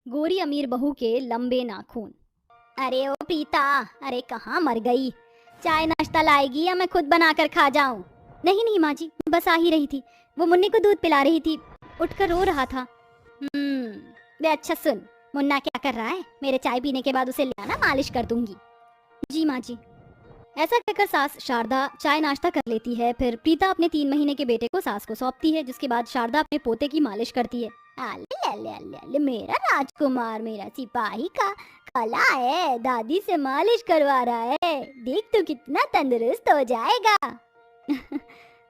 गोरी अमीर बहू के लंबे नाखून। अरे ओ प्रीता, अरे कहाँ मर गई? चाय नाश्ता लाएगी या मैं खुद बनाकर खा जाऊं? नहीं नहीं माँ जी, बस आ ही रही थी। वो मुन्ने को दूध पिला रही थी, उठकर रो रहा था। वे अच्छा सुन, मुन्ना क्या कर रहा है? मेरे चाय पीने के बाद उसे ले आना, मालिश कर दूंगी। जी माँ जी। ऐसा कहकर सास शारदा चाय नाश्ता कर लेती है। फिर प्रीता अपने 3 महीने के बेटे को सास को सौंपती है, जिसके बाद शारदा अपने पोते की मालिश करती है। अले अले अले अले, मेरा राजकुमार, मेरा सिपाही का काला है, दादी से मालिश करवा रहा है। देख तो कितना तंदुरुस्त हो जाएगा।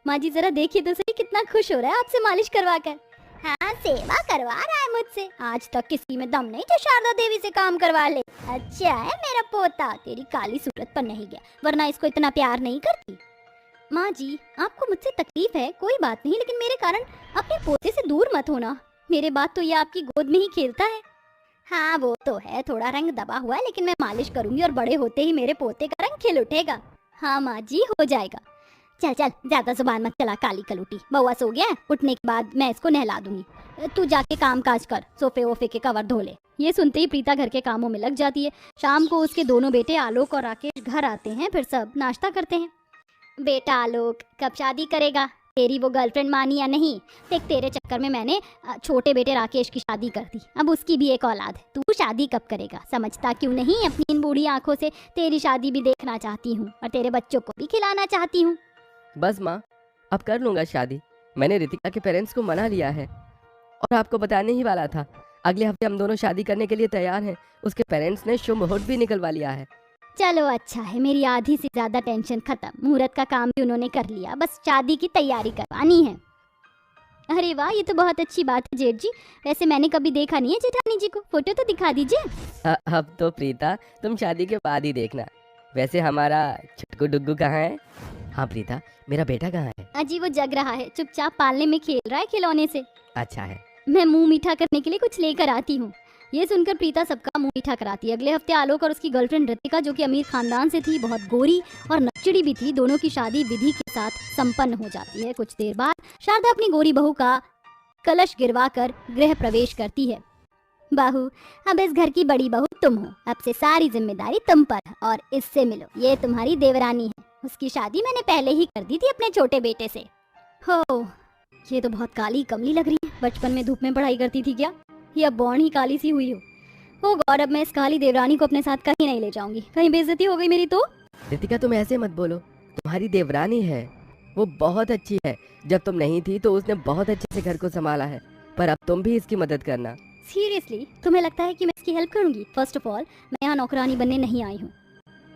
माँ जी जरा देखिए तो सही, कितना खुश हो रहा है आपसे मालिश करवा कर। हाँ, सेवा करवा रहा है मुझसे। आज तक किसी में दम नहीं जो शारदा देवी से काम करवा ले। अच्छा है मेरा पोता, तेरी काली सूरत पर नहीं गया, वरना इसको इतना प्यार नहीं करती। माँ जी, आपको मुझसे तकलीफ है, कोई बात नहीं, लेकिन मेरे कारण अपने पोते से दूर मत होना। मेरे बाद तो ये आपकी गोद में ही खेलता है। हाँ वो तो है, थोड़ा रंग दबा हुआ है, लेकिन मैं मालिश करूंगी और बड़े होते ही मेरे पोते का रंग खिल उठेगा। हाँ माँ जी, हो जाएगा। चल चल, ज्यादा जुबान मत चला काली कलूटी। बउआ सो गया, उठने के बाद मैं इसको नहला दूंगी। तू जाके काम काज कर, सोफे वोफे के कवर धो ले। ये सुनते ही प्रीता घर के कामों में लग जाती है। शाम को उसके दोनों बेटे आलोक और राकेश घर आते हैं। फिर सब नाश्ता करते हैं। बेटा आलोक, कब शादी करेगा? तेरी वो गर्लफ्रेंड मानी या नहीं? देख, तेरे चक्कर में मैंने छोटे बेटे राकेश की शादी कर दी, अब उसकी भी एक औलाद है। तू शादी कब करेगा? समझता क्यों नहीं? अपनी इन बूढ़ी आंखों से तेरी शादी भी देखना चाहती हूँ और तेरे बच्चों को भी खिलाना चाहती हूँ। बस माँ, अब कर लूंगा शादी। मैंने रितिका के पेरेंट्स को मना लिया है और आपको बताने ही वाला था। अगले हफ्ते हम दोनों शादी करने के लिए तैयार हैं। उसके पेरेंट्स ने शुभ मुहूर्त भी निकलवा लिया है। चलो अच्छा है, मेरी आधी से ज्यादा टेंशन खत्म। मुहूर्त का काम भी उन्होंने कर लिया, बस शादी की तैयारी करवानी है। अरे वाह, ये तो बहुत अच्छी बात है जेठ जी। वैसे मैंने कभी देखा नहीं है जेठानी जी को, फोटो तो दिखा दीजिए। अब तो प्रीता तुम शादी के बाद ही देखना। वैसे हमारा छुटकू डुग्गू कहाँ है? हाँ प्रीता, मेरा बेटा कहाँ है? अजी वो जग रहा है, चुपचाप पालने में खेल रहा है खिलौने से। अच्छा है, मैं मुंह मीठा करने के लिए कुछ लेकर आती हूँ। ये सुनकर प्रीता सबका मुंह मीठा कराती है। अगले हफ्ते आलोक और उसकी गर्लफ्रेंड रितिका, जो कि अमीर खानदान से थी, बहुत गोरी और नकचड़ी भी थी, दोनों की शादी विधि के साथ संपन्न हो जाती है। कुछ देर बाद शारदा अपनी गोरी बहू का कलश गिरवा कर गृह प्रवेश करती है। बहू, अब इस घर की बड़ी बहू तुम हो, अब से सारी जिम्मेदारी तुम पर है और इससे मिलो, ये तुम्हारी देवरानी है। उसकी शादी मैंने पहले ही कर दी थी अपने छोटे बेटे से। हो, ये तो बहुत काली कमली लग रही है। बचपन में धूप में पढ़ाई करती थी क्या? ये अब बॉर्न ही काली सी हुई हो गॉड, अब मैं इस काली देवरानी को अपने साथ कहीं नहीं ले जाऊंगी, कहीं बेइज्जती हो गई मेरी तो। रितिका तुम ऐसे मत बोलो, तुम्हारी देवरानी है, वो बहुत अच्छी है। जब तुम नहीं थी तो उसने बहुत अच्छे से घर को संभाला है, पर अब तुम भी इसकी मदद करना। सीरियसली तुम्हें लगता है कि मैं इसकी हेल्प करूंगी? फर्स्ट ऑफ ऑल, मैं यहाँ नौकरानी बनने नहीं आई हूँ।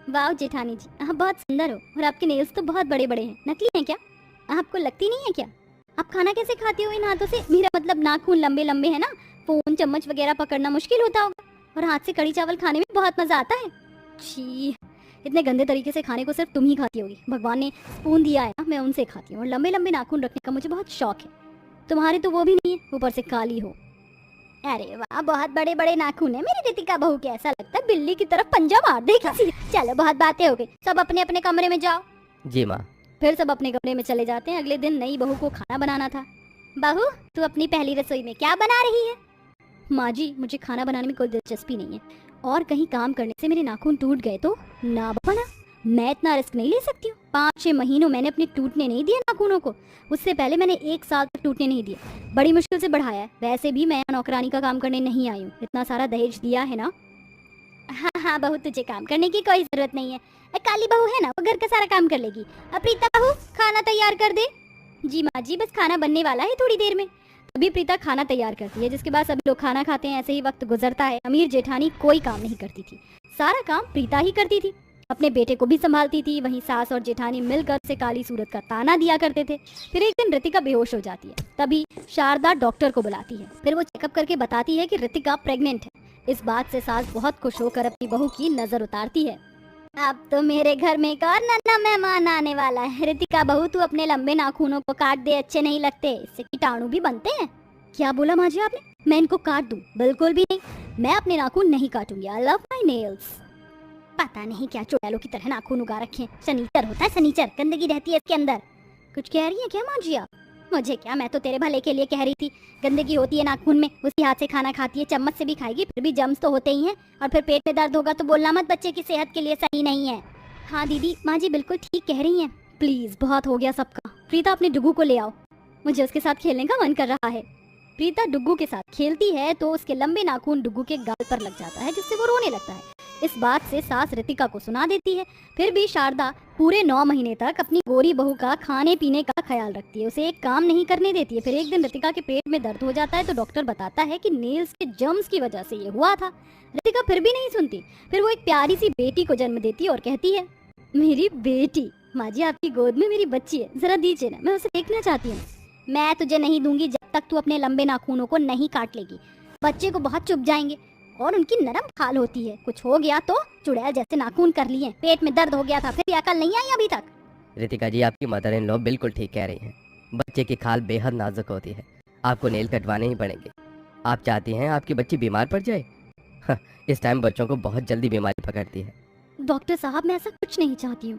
वाह जेठानी जी, आप बहुत सुंदर हो और आपके नेल्स तो बहुत बड़े बड़े हैं। नकली हैं क्या? आपको लगती नहीं है क्या? आप खाना कैसे खाती हो इन हाथों से? मेरा मतलब नाखून लंबे लंबे है ना, फोन चम्मच वगैरह पकड़ना मुश्किल होता होगा, और हाथ से कड़ी चावल खाने में बहुत मजा आता है। छी, इतने गंदे तरीके से खाने को सिर्फ तुम ही खाती होगी। भगवान ने स्पून दिया है ना, मैं उनसे खाती हूँ। और लंबे लंबे नाखून रखने का मुझे बहुत शौक है। तुम्हारे तो वो भी नहीं है, ऊपर से काली हो। अरे वाह, बहुत बड़े बड़े नाखून है मेरी रितिका बहू के, ऐसा लगता है बिल्ली की तरफ पंजा मार देगी। चलो बहुत बातें हो गई, सब अपने अपने कमरे में जाओ। जी माँ। फिर सब अपने कमरे में चले जाते हैं। अगले दिन नई बहू को खाना बनाना था। बहू, तू अपनी पहली रसोई में क्या बना रही है? माँ जी, मुझे खाना बनाने में कोई दिलचस्पी नहीं है, और कहीं काम करने से मेरे नाखून टूट गए तो ना बना, मैं इतना रिस्क नहीं ले सकती हूँ। 5-6 महीनों मैंने अपने टूटने नहीं दिए नाखूनों को, उससे पहले मैंने 1 साल तक टूटने नहीं दिए, बड़ी मुश्किल से बढ़ाया है। वैसे भी मैं नौकरानी का काम करने नहीं आई हूँ, इतना सारा दहेज दिया है ना। हाँ हाँ बहू, तुझे काम करने की कोई जरूरत नहीं है, काली बहू है ना, वो घर का सारा काम कर लेगी। अब प्रीता बहू, खाना तैयार कर दे। जी माँ जी, बस खाना बनने वाला है थोड़ी देर में। तभी प्रीता खाना तैयार करती है, जिसके बाद सभी लोग खाना खाते हैं। ऐसे ही वक्त गुजरता है। अमीर जेठानी कोई काम नहीं करती थी, सारा काम प्रीता ही करती थी। अपने बेटे को भी संभालती थी। वहीं सास और जेठानी मिलकर से काली सूरत का ताना दिया करते थे। फिर एक दिन रितिका बेहोश हो जाती है, तभी शारदा डॉक्टर को बुलाती है। फिर वो चेकअप करके बताती है कि रितिका प्रेग्नेंट है। इस बात से सास बहुत खुश होकर अपनी बहू की नजर उतारती है। अब तो मेरे घर में एक और नन्हा मेहमान आने वाला है। रितिका बहू, तू अपने लंबे नाखूनों को काट दे, अच्छे नहीं लगते, इससे कीटाणु भी बनते हैं। क्या बोला माँ जी आपने? मैं इनको काट दूं? बिल्कुल भी नहीं, मैं अपने नाखून नहीं काटूंगी। I love my nails. पता नहीं क्या चुड़ैलों की तरह नाखून उगा रखे हैं। शनीचर होता है, शनीचर, गंदगी रहती है इसके अंदर। कुछ कह रही है क्या माँ जी आप? मुझे क्या, मैं तो तेरे भले के लिए कह रही थी। गंदगी होती है नाखून में, उसके हाथ से खाना खाती है, चम्मच से भी खाएगी, फिर भी जम्स तो होते ही हैं। और फिर पेट में दर्द होगा तो बोलना मत, बच्चे की सेहत के लिए सही नहीं है। हाँ दीदी, माँ जी बिल्कुल ठीक कह रही हैं। प्लीज, बहुत हो गया सबका। प्रीता, अपने डुगू को ले आओ, मुझे उसके साथ खेलने का मन कर रहा है। प्रीता डुगू के साथ खेलती है तो उसके लंबे नाखून डुगू के गाल पर लग जाता है, जिससे वो रोने लगता है। इस बात से सास रितिका को सुना देती है। फिर भी शारदा पूरे 9 महीने तक अपनी गोरी बहू का खाने पीने का ख्याल रखती है, उसे एक काम नहीं करने देती है। फिर एक दिन रितिका के पेट में दर्द हो जाता है तो डॉक्टर बताता है कि नेल्स के जर्म्स की वजह से ये हुआ था। रितिका फिर भी नहीं सुनती। फिर वो एक प्यारी सी बेटी को जन्म देती है और कहती है, मेरी बेटी, माँ जी आपकी गोद में मेरी बच्ची है, जरा दीजिए ना, मैं उसे देखना चाहती हूँ। मैं तुझे नहीं दूंगी जब तक तू अपने लंबे नाखूनों को नहीं काट लेगी। बच्चे को बहुत चुभ जाएंगे और उनकी नरम खाल होती है, कुछ हो गया तो चुड़ैल जैसे नाखून कर लिए। पेट में दर्द हो गया था, फिर भी अकल नहीं आई अभी तक। रितिका जी, आपकी मदर इन लॉ बिल्कुल ठीक कह रही हैं। बच्चे की खाल बेहद नाजुक होती है, आपको नेल कटवाने ही पड़ेंगे। आप चाहती हैं आपकी बच्ची बीमार पड़ जाए? हाँ, इस टाइम बच्चों को बहुत जल्दी बीमारी पकड़ती है। डॉक्टर साहब, मैं ऐसा कुछ नहीं चाहती हूँ।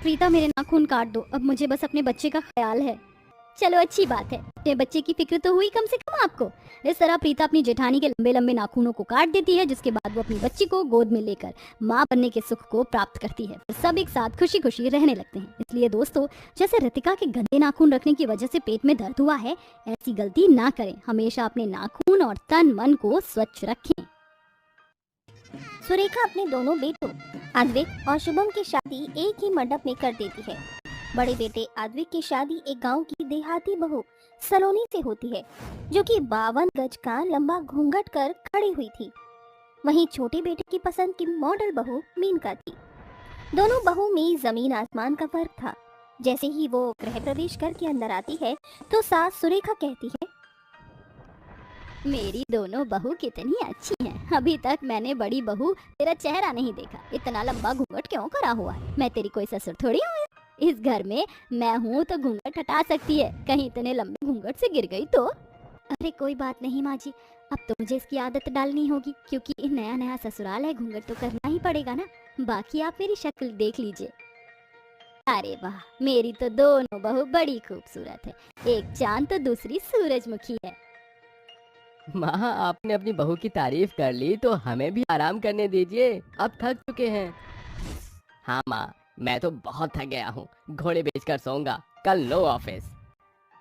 प्रीता, मेरे नाखून काट दो, अब मुझे बस अपने बच्चे का ख्याल है। चलो अच्छी बात है, अपने बच्चे की फिक्र तो हुई कम से कम आपको। इस तरह प्रीता अपनी जेठानी के लंबे लंबे नाखूनों को काट देती है, जिसके बाद वो अपनी बच्ची को गोद में लेकर माँ बनने के सुख को प्राप्त करती है। फिर सब एक साथ खुशी खुशी रहने लगते हैं। इसलिए दोस्तों, जैसे रितिका के गंदे नाखून रखने की वजह से पेट में दर्द हुआ है, ऐसी गलती ना करें। हमेशा अपने नाखून और तन मन को स्वच्छ रखें। सुरेखा अपने दोनों बेटों अद्विक और शुभम की शादी एक ही मंडप में कर देती है। बड़े बेटे अद्विक की शादी एक गांव की देहाती बहू सलोनी से होती है, जो कि 52 गज का लंबा घूंघट कर खड़ी हुई थी। वहीं छोटे बेटे की पसंद की मॉडल बहू मीनका थी। दोनों बहू में जमीन आसमान का फर्क था। जैसे ही वो गृह प्रवेश करके अंदर आती है तो सास सुरेखा कहती है, मेरी दोनों बहू कितनी अच्छी हैं। अभी तक मैंने बड़ी बहू तेरा चेहरा नहीं देखा। इतना लंबा घूंघट क्यों करा हुआ है? मैं तेरी कोई ससुर थोड़ी हूँ। इस घर में मैं हूँ तो घूंघट हटा सकती है, कहीं इतने लंबे घूंघट से गिर गई तो। अरे कोई बात नहीं माँ जी, अब तो मुझे इसकी आदत डालनी होगी, क्योंकि नया नया ससुराल है, घूंघट तो करना ही पड़ेगा ना। बाकी आप मेरी शक्ल देख लीजिए। अरे वाह, मेरी तो दोनों बहू बड़ी खूबसूरत है। एक चांद तो दूसरी सूरजमुखी है। माँ, आपने अपनी बहू की तारीफ कर ली तो हमें भी आराम करने दीजिए, अब थक चुके हैं। हाँ माँ, मैं तो बहुत थक गया हूँ, घोड़े बेचकर सोऊंगा, कल नो ऑफिस।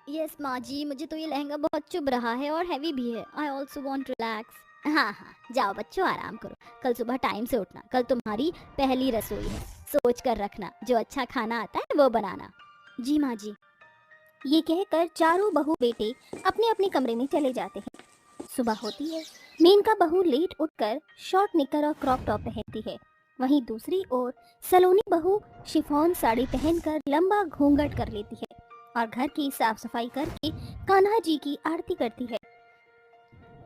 यस माँ जी, मुझे तो ये लहंगा बहुत चुभ रहा है और हैवी भी है। I also want relax. हाँ हाँ, जाओ बच्चों, आराम करो। कल सुबह टाइम से उठना, कल तुम्हारी पहली रसोई है। सोच कर रखना, जो अच्छा खाना आता है वो बनाना। जी माँ जी। ये कहकर चारों बहू बेटे अपने अपने कमरे में चले जाते हैं। सुबह होती है। मेनका बहू लेट उठकर शॉर्ट निकर और क्रॉप टॉप पहनती है। वहीं दूसरी ओर सलोनी बहू शिफॉन साड़ी पहनकर लंबा घूंघट कर लेती है और घर की साफ सफाई करके कान्हा जी की आरती करती है।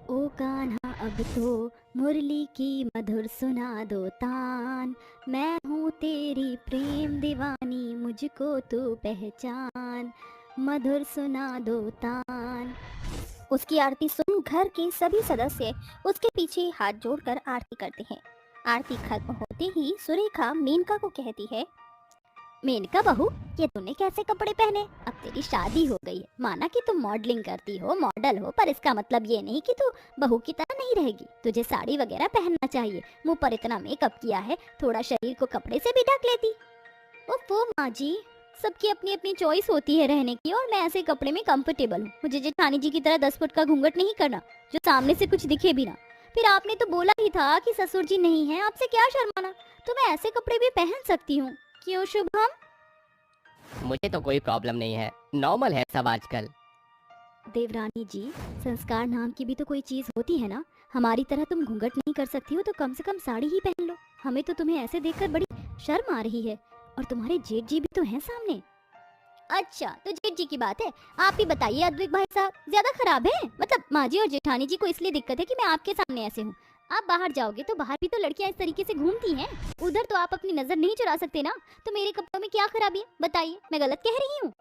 ओ कान्हा अब तो मुरली की मधुर सुना दो तान, मैं हूँ तेरी प्रेम दीवानी, मुझको तू पहचान, मधुर सुना दो तान। उसकी आरती सुन घर के सभी सदस्य उसके पीछे हाथ जोड़कर आरती करते हैं। आरती खत्म होते ही सुरेखा मेनका को कहती है, मेनका बहू, ये तूने कैसे कपड़े पहने? अब तेरी शादी हो गई है, माना कि तुम मॉडलिंग करती हो, मॉडल हो, पर इसका मतलब ये नहीं कि तू बहू की तरह नहीं रहेगी। तुझे साड़ी वगैरह पहनना चाहिए। मुंह पर इतना मेकअप किया है, थोड़ा शरीर को कपड़े से भी ढक लेती। ओफो माँ जी, सबकी अपनी अपनी चॉइस होती है रहने की, और मैं ऐसे कपड़े में कंफर्टेबल हूँ। मुझे जेठानी जी की तरह 10 फुट का घूंघट नहीं करना, जो सामने से कुछ दिखे भी ना। फिर आपने तो बोला ही था कि ससुर जी नहीं है, आपसे क्या शर्माना। तो मैं ऐसे कपड़े भी पहन सकती हूँ, क्यों शुभम? मुझे तो कोई प्रॉब्लम नहीं है, नॉर्मल है सब आजकल। देवरानी जी, संस्कार नाम की भी तो कोई चीज होती है ना। हमारी तरह तुम घूंघट नहीं कर सकती हो तो कम से कम साड़ी ही पहन लो। हमें तो तुम्हें ऐसे देखकर बड़ी शर्म आ रही है, और तुम्हारे जेठ जी भी तो हैं सामने। अच्छा, तो जेठ जी की बात है। आप ही बताइए अद्विक भाई साहब, ज्यादा खराब है? मतलब माँ जी और जेठानी जी को इसलिए दिक्कत है कि मैं आपके सामने ऐसे हूँ। आप बाहर जाओगे तो बाहर भी तो लड़कियां इस तरीके से घूमती हैं, उधर तो आप अपनी नजर नहीं चुरा सकते ना। तो मेरे कपड़ों में क्या खराबी है, बताइए? मैं गलत कह रही हूँ?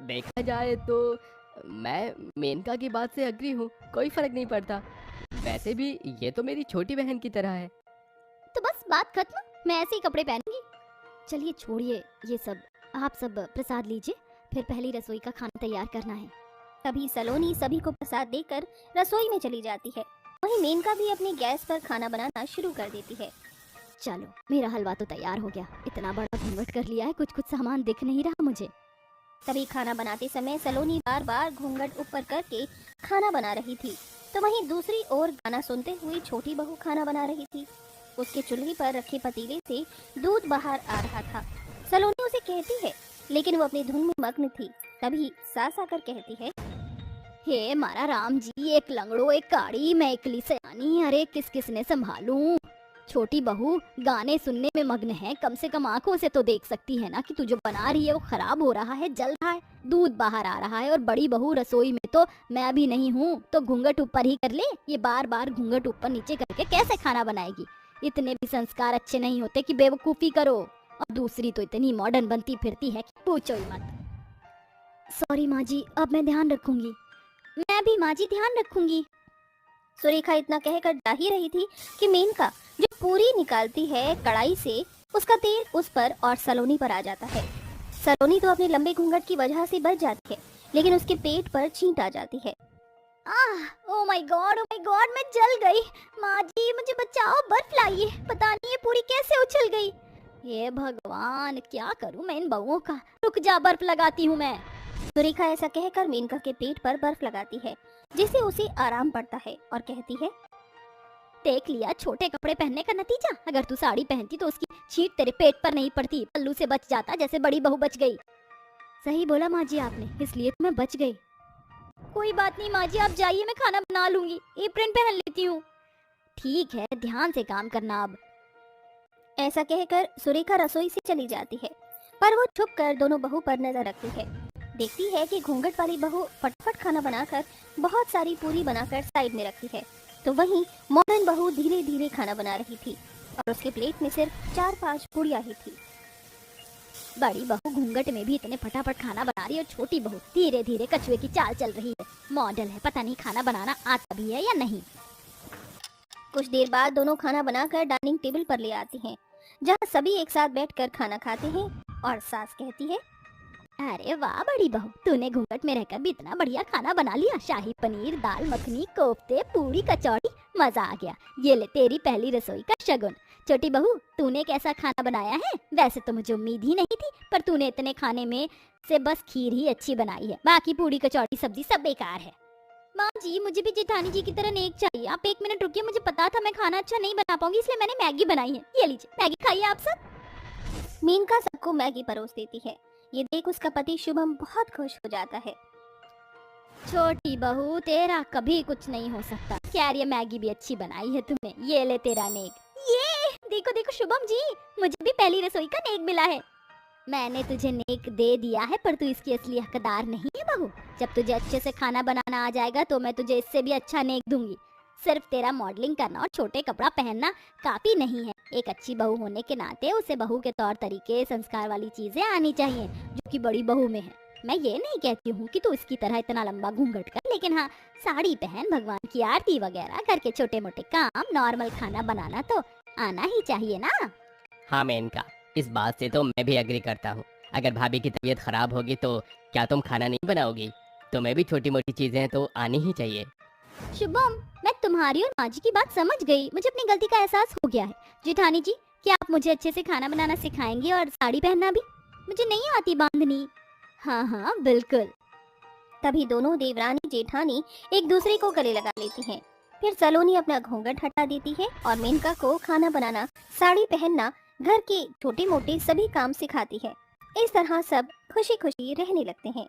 देखा जाए तो मैं मेनका की बात से अग्री हूँ, कोई फर्क नहीं पड़ता। वैसे भी ये तो मेरी छोटी बहन की तरह है। तो बस बात खत्म, मैं ऐसे ही कपड़े पहनूंगी। चलिए छोड़िए ये सब, आप सब प्रसाद लीजिए, फिर पहली रसोई का खाना तैयार करना है। तभी सलोनी सभी को प्रसाद देकर रसोई में चली जाती है। वहीं मेनका भी अपनी गैस पर खाना बनाना शुरू कर देती है। चलो, मेरा हलवा तो तैयार हो गया। इतना बड़ा घूंघट कर लिया है, कुछ कुछ सामान दिख नहीं रहा मुझे। तभी खाना बनाते समय सलोनी बार बार घूंघट ऊपर करके खाना बना रही थी, तो वहीं दूसरी ओर गाना सुनते हुए छोटी बहू खाना बना रही थी। उसके चूल्हे पर रखे पतीले से दूध बाहर आ रहा था। सलोनी उसे कहती है, लेकिन वो अपनी धुन में मग्न थी। तभी सास आकर कहती है, हे मारा राम जी, एक लंगड़ो एक काड़ी, मैं इकली सयानी, अरे किस किसने संभालूं। छोटी बहू गाने सुनने में मग्न है, कम से कम आंखों से तो देख सकती है ना कि तू जो बना रही है वो खराब हो रहा है, जल रहा है, दूध बाहर आ रहा है। और बड़ी बहू रसोई में तो मैं अभी नहीं हूँ, तो घूंघट ऊपर ही कर ले। ये बार बार घूंघट ऊपर नीचे करके कैसे खाना बनाएगी? इतने भी संस्कार अच्छे नहीं होते कि बेवकूफी करो। और दूसरी तो इतनी मॉडर्न बनती फिरती है कि पूछो ही मत। सॉरी माँ जी, अब मैं ध्यान रखूंगी। मैं भी माँ जी ध्यान रखूंगी। सुरेखा इतना कहकर जा ही रही थी कि मेनका जो पूरी निकालती है कढ़ाई से, उसका तेल उस पर और सलोनी पर आ जाता है। सलोनी तो अपने लंबे घूंघट की वजह से बच जाती है, लेकिन उसके पेट पर छींट आ जाती है। ओ माय गॉड, मैं जल गई। माँ जी मुझे बचाओ, बर्फ लाइए। पता नहीं ये पूरी कैसे उछल गई। ये भगवान, क्या करूं मैं इन बहुओं का। रुक जा, बर्फ लगाती हूँ मैं। सुरेखा ऐसा कहकर मेनका के पेट पर बर्फ लगाती है, जिससे उसे आराम पड़ता है और कहती है, देख लिया छोटे कपड़े पहनने का नतीजा। अगर तू साड़ी पहनती तो उसकी छींट तेरे पेट पर नहीं पड़ती, पल्लू से बच जाता जैसे बड़ी बहू बच गई। सही बोला माँ जी आपने, इसलिए तो मैं बच गई। कोई बात नहीं माँ जी, आप जाइए, मैं खाना बना लूंगी, एप्रन पहन लेती हूँ। ठीक है, ध्यान से काम करना अब। ऐसा कहकर सुरेखा रसोई से चली जाती है, पर वो छुप कर दोनों बहू पर नजर रखती है। देखती है कि घूंघट वाली बहू फटफट खाना बनाकर बहुत सारी पूरी बनाकर साइड में रखती है, तो वहीं मॉडर्न बहू धीरे धीरे खाना बना रही थी और उसके प्लेट में सिर्फ 4-5 पूरियां ही थी। बड़ी बहू घूंघट में भी इतने फटाफट खाना बना रही है और छोटी बहू धीरे धीरे कछुए की चाल चल रही है। मॉडल है, पता नहीं खाना बनाना आता भी है या नहीं। कुछ देर बाद दोनों खाना बनाकर डाइनिंग टेबल पर ले आती हैं, जहां सभी एक साथ बैठकर खाना खाते हैं और सास कहती है, अरे वाह बड़ी बहू, तूने घूंघट में रहकर भी इतना बढ़िया खाना बना लिया। शाही पनीर, दाल मखनी, कोफ्ते, पूरी, कचौड़ी, मजा आ गया। ये ले तेरी पहली रसोई का शगुन। छोटी बहू, तूने कैसा खाना बनाया है? वैसे तो मुझे उम्मीद ही नहीं थी, पर तूने इतने खाने में से बस खीर ही अच्छी बनाई है, बाकी पूरी कचौड़ी सब्जी सब बेकार है। माँ जी मुझे भी जेठानी जी की तरह नेक चाहिए। आप 1 मिनट रुकिए, मुझे पता था मैं खाना अच्छा नहीं बना पाऊंगी, इसलिए मैंने मैगी बनाई है। ये लीजिए, मैगी खाइए आप सब। मेनका सबको मैगी परोस देती है। ये देख उसका पति शुभम बहुत खुश हो जाता है। छोटी बहू, तेरा कभी कुछ नहीं हो सकता। खैर ये मैगी भी अच्छी बनाई है तुमने। ये ले तेरा नेक। ये देखो देखो शुभम जी, मुझे भी पहली रसोई का नेक मिला है। मैंने तुझे नेक दे दिया है, पर तू इसकी असली हकदार नहीं है बहू। जब तुझे अच्छे से खाना बनाना आ जाएगा तो मैं तुझे इससे भी अच्छा नेक दूंगी। सिर्फ तेरा मॉडलिंग करना और छोटे कपड़ा पहनना काफी नहीं है। एक अच्छी बहू होने के नाते उसे बहू के तौर तरीके, संस्कार वाली चीजें आनी चाहिए, जो कि बड़ी बहू में है। मैं ये नहीं कहती हूँ कि तू इसकी तरह इतना लंबा घूंघट कर, लेकिन हाँ, साड़ी पहन, भगवान की आरती वगैरह, घर के छोटे मोटे काम, नॉर्मल खाना बनाना तो आना ही चाहिए ना। हाँ मेनका, इस बात से तो मैं भी एग्री करता हूँ। अगर भाभी की तबीयत खराब होगी तो क्या तुम खाना नहीं बनाओगी? तुम्हें भी छोटी मोटी चीजें तो आनी ही चाहिए। शुभम, मैं तुम्हारी और माँ जी की बात समझ गई। मुझे अपनी गलती का एहसास हो गया है। जेठानी जी, क्या आप मुझे अच्छे से खाना बनाना सिखाएंगी और साड़ी पहनना भी? मुझे नहीं आती बांधनी। हाँ हाँ बिल्कुल। तभी दोनों देवरानी जेठानी एक दूसरे को गले लगा लेती हैं। फिर सलोनी अपना घूंघट हटा देती है और मेनका को खाना बनाना, साड़ी पहनना, घर के छोटे मोटे सभी काम सिखाती है। इस तरह सब खुशी खुशी रहने लगते हैं।